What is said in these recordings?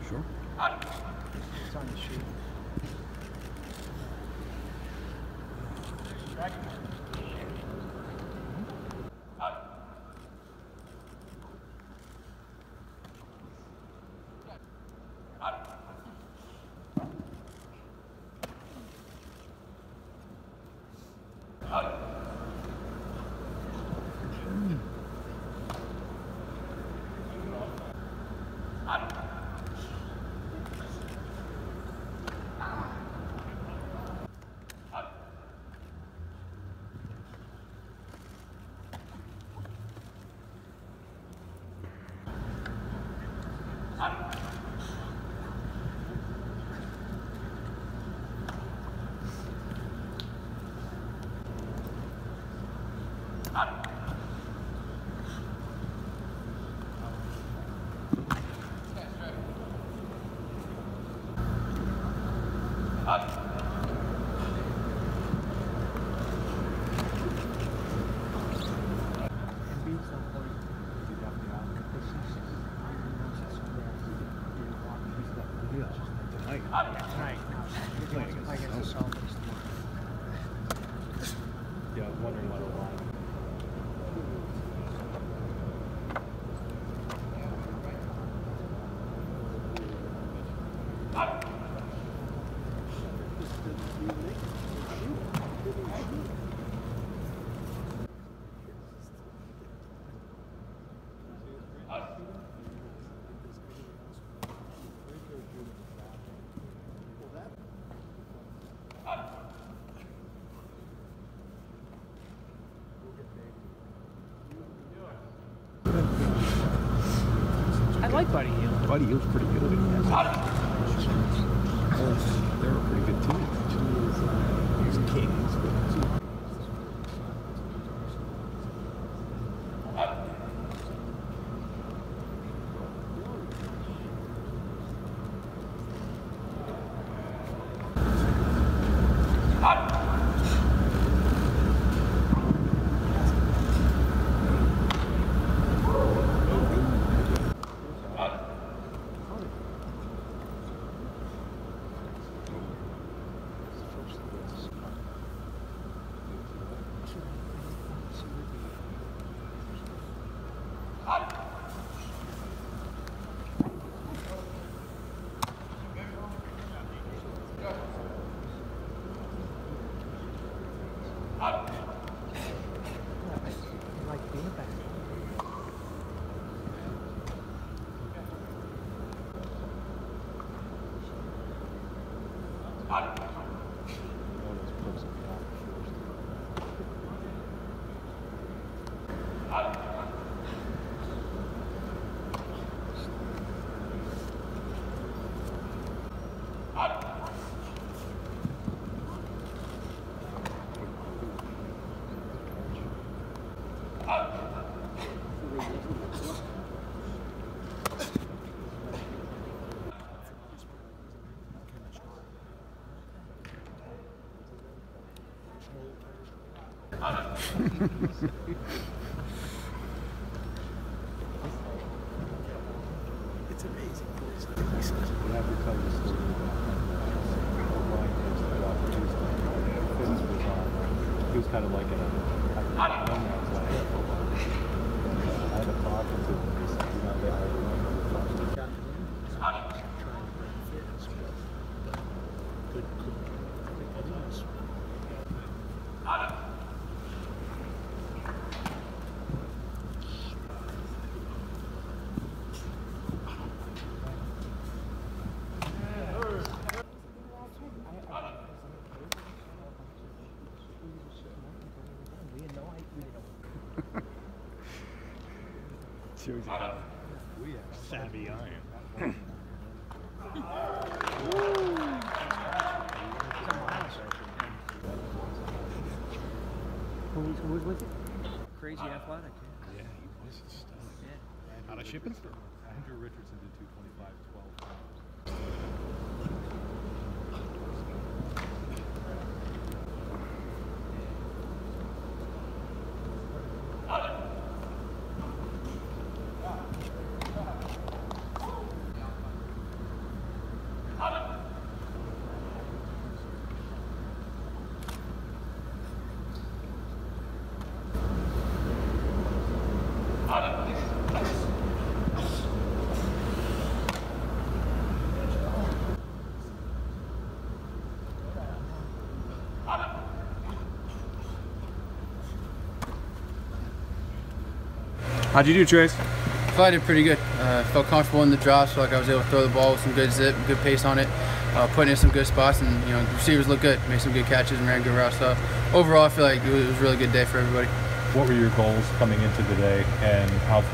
Sure. It's on the sheet. Yeah, I was wondering what it was. I like Buddy Hield. Buddy Hield's pretty good. They were a pretty good team. He's king. Like being back. It's amazing. We'll have to tell the story about he was kind of like in a I had a talk with him. He said, you know, they hired him. Shows you how savvy I am. Who was with you? Crazy athletic. Yeah, he was a stud. Yeah. Out of shipping? Andrew Richardson did 225, 12 pounds. How'd you do, Trace? I thought I did pretty good. Felt comfortable in the drops, felt like I was able to throw the ball with some good zip, good pace on it, putting in some good spots, and the receivers looked good, made some good catches and ran good routes. So overall, I feel like it was a really good day for everybody. What were your goals coming into the day, and how,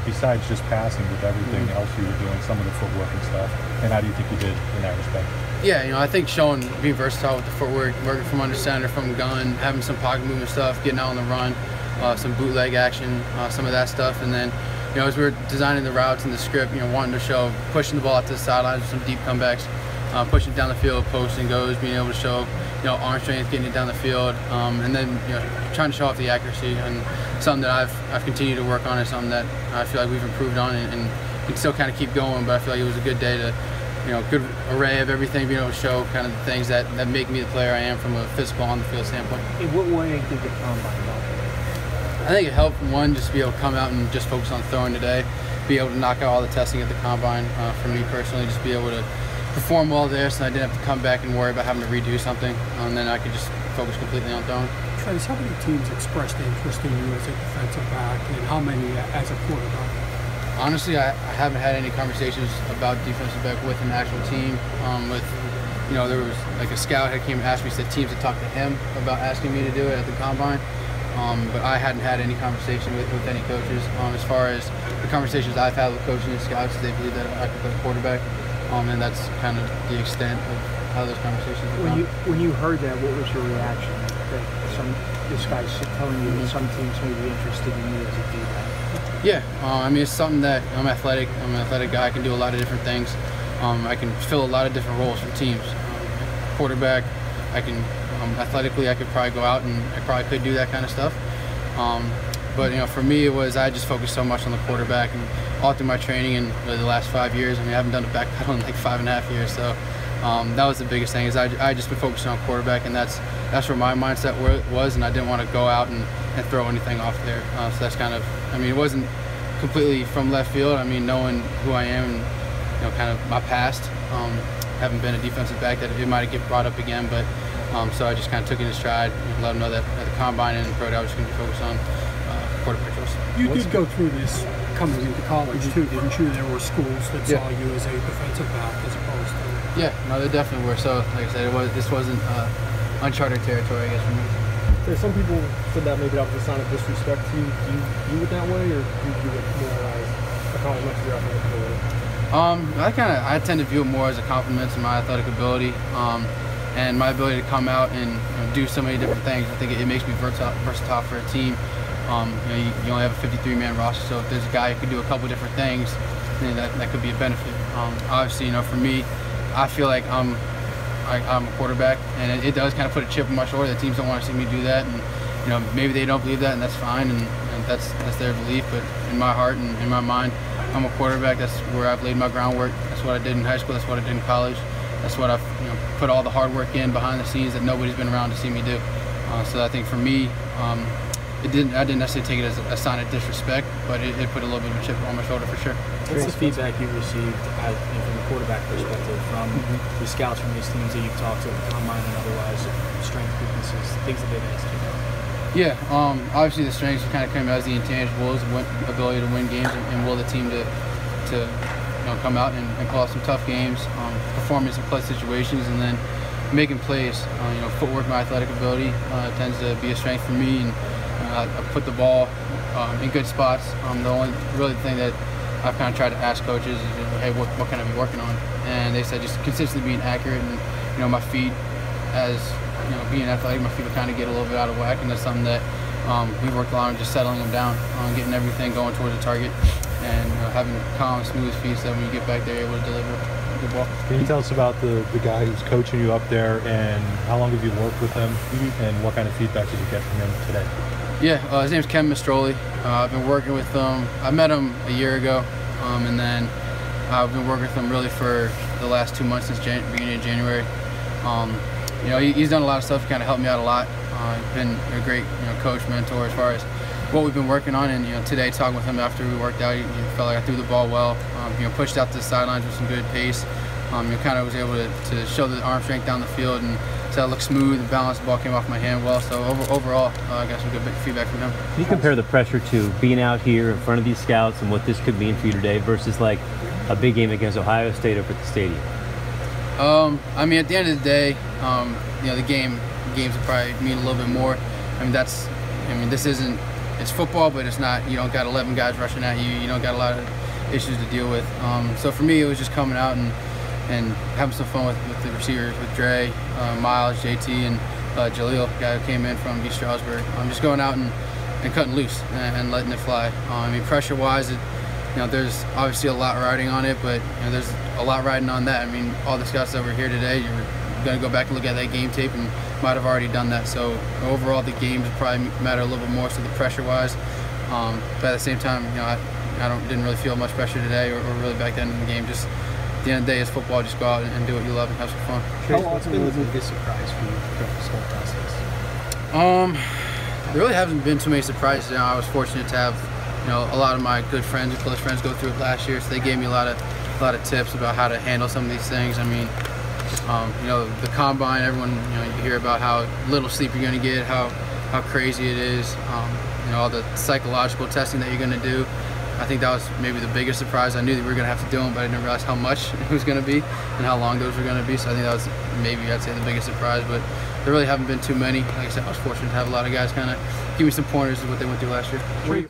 besides just passing, with everything else you were doing, some of the footwork and stuff, and how do you think you did in that respect? Yeah, I think showing being versatile with the footwork, working from under center, from gun, having some pocket movement stuff, getting out on the run, some bootleg action, some of that stuff, and then as we were designing the routes and the script, wanting to show pushing the ball out to the sidelines with some deep comebacks, pushing it down the field, post and goes, being able to show arm strength, getting it down the field, and then trying to show off the accuracy, and something that I've continued to work on, and something that I feel like we've improved on, and can still kind of keep going. But I feel like it was a good day to good array of everything, being able to show kind of the things that make me the player I am from a physical on the field standpoint. In what way did the combine help? I think it helped, one, just to be able to come out and just focus on throwing today, be able to knock out all the testing at the combine. For me personally, just be able to perform well there, so I didn't have to come back and worry about having to redo something, and then I could just focus completely on throwing. Trace, how many teams expressed interest in you as a defensive back, and how many as a quarterback? Honestly, I haven't had any conversations about defensive back with an actual team. There was like a scout had came and asked me, said teams had talked to him about asking me to do it at the combine. But I hadn't had any conversation with any coaches. As far as the conversations I've had with coaches and scouts, they believe that I could play quarterback, and that's kind of the extent of how those conversations have gone. When you heard that, what was your reaction? That this guy's telling you that some teams may be interested in you as a D-back? Yeah, it's something that I'm athletic. I'm an athletic guy. I can do a lot of different things. I can fill a lot of different roles for teams. Quarterback, I can. Athletically, I could probably go out and I probably could do that kind of stuff. But for me, I just focused so much on the quarterback, and all through my training in the last 5 years. I haven't done a back pedal in like 5.5 years, so that was the biggest thing. Is I just been focusing on quarterback, and that's where my mindset was, and I didn't want to go out and throw anything off there. So that's kind of, it wasn't completely from left field. Knowing who I am and kind of my past, haven't been a defensive back, that it might get brought up again, but. So I just kind of took it in stride, let them know that at the combine and in the pro day I was just going to be focused on quarterback drills. You did go through this coming into college too, didn't you? There were schools that saw you as a defensive back as opposed to... Yeah, no, they definitely were. So, like I said, this wasn't uncharted territory, I guess, for me. So some people said that maybe that was a sign of disrespect to you. Do you view it that way, or do you view it more as a compliment to your athletic ability? I tend to view it more as a compliment to my athletic ability. And my ability to come out and do so many different things. I think it makes me versatile for a team. You only have a 53-man roster, so if there's a guy who can do a couple different things, then that could be a benefit. Obviously, for me, I feel like I'm a quarterback, and it does kind of put a chip on my shoulder that teams don't want to see me do that, and maybe they don't believe that, and that's fine, and that's their belief. But in my heart and in my mind, I'm a quarterback. That's where I've laid my groundwork. That's what I did in high school. That's what I did in college. That's what I've put all the hard work in behind the scenes that nobody's been around to see me do. So I think for me, I didn't necessarily take it as a sign of disrespect, but it put a little bit of a chip on my shoulder for sure. What's the feedback you received from the quarterback perspective from the scouts from these teams that you've talked to, the combine and otherwise, strengths, weaknesses, things that they've asked you about? Yeah, obviously the strengths kind of came as the intangibles, ability to win games, and will the team to come out and call some tough games, perform in some clutch situations, and then making plays. Footwork, my athletic ability tends to be a strength for me, and I put the ball in good spots. The only really thing that I've kind of tried to ask coaches is, hey, what can I be working on? And they said just consistently being accurate, and my feet, as being athletic, my feet will kind of get a little bit out of whack, and that's something that we've worked a lot on, just settling them down, getting everything going towards the target, and having calm, smooth feet so that when you get back there, you're able to deliver a good ball. Can you tell us about the guy who's coaching you up there, and how long have you worked with him, and what kind of feedback did you get from him today? Yeah, his name's Penn McSorley. I've been working with him. I met him a year ago, and then I've been working with him really for the last 2 months since beginning of January. He's done a lot of stuff to kind of help me out a lot. He's been a great coach, mentor as far as what we've been working on. And today, talking with him after we worked out, he felt like I threw the ball well. Pushed out to the sidelines with some good pace. Kind of was able to show the arm strength down the field, and so it looked smooth and balanced. The ball came off my hand well. So overall, I got some good feedback from him. Can you compare the pressure to being out here in front of these scouts and what this could mean for you today versus like a big game against Ohio State up at the stadium? At the end of the day, the games will probably mean a little bit more. This isn't, it's football, but it's not, you don't got 11 guys rushing at you. You don't got a lot of issues to deal with. So for me, it was just coming out and having some fun with the receivers, with Dre, Miles, JT, and Jaleel, the guy who came in from East Stroudsburg. Just going out and cutting loose and letting it fly. Pressure-wise, there's obviously a lot riding on it, but there's a lot riding on that. All the scouts that were here today, you're going to go back and look at that game tape and might have already done that. So overall, the games probably matter a little bit more, so the pressure-wise. But at the same time, I didn't really feel much pressure today or really back then in the game. Just at the end of the day, it's football. Just go out and do what you love and have some fun. What's been the biggest surprise for you throughout this whole process? There really haven't been too many surprises. I was fortunate to have a lot of my good friends and close friends go through it last year, so they gave me a lot of tips about how to handle some of these things. The combine, everyone, you hear about how little sleep you're going to get, how crazy it is, all the psychological testing that you're going to do. I think that was maybe the biggest surprise. I knew that we were going to have to do them, but I didn't realize how much it was going to be and how long those were going to be. So I think that was maybe, I'd say, the biggest surprise. But there really haven't been too many. Like I said, I was fortunate to have a lot of guys kind of give me some pointers of what they went through last year.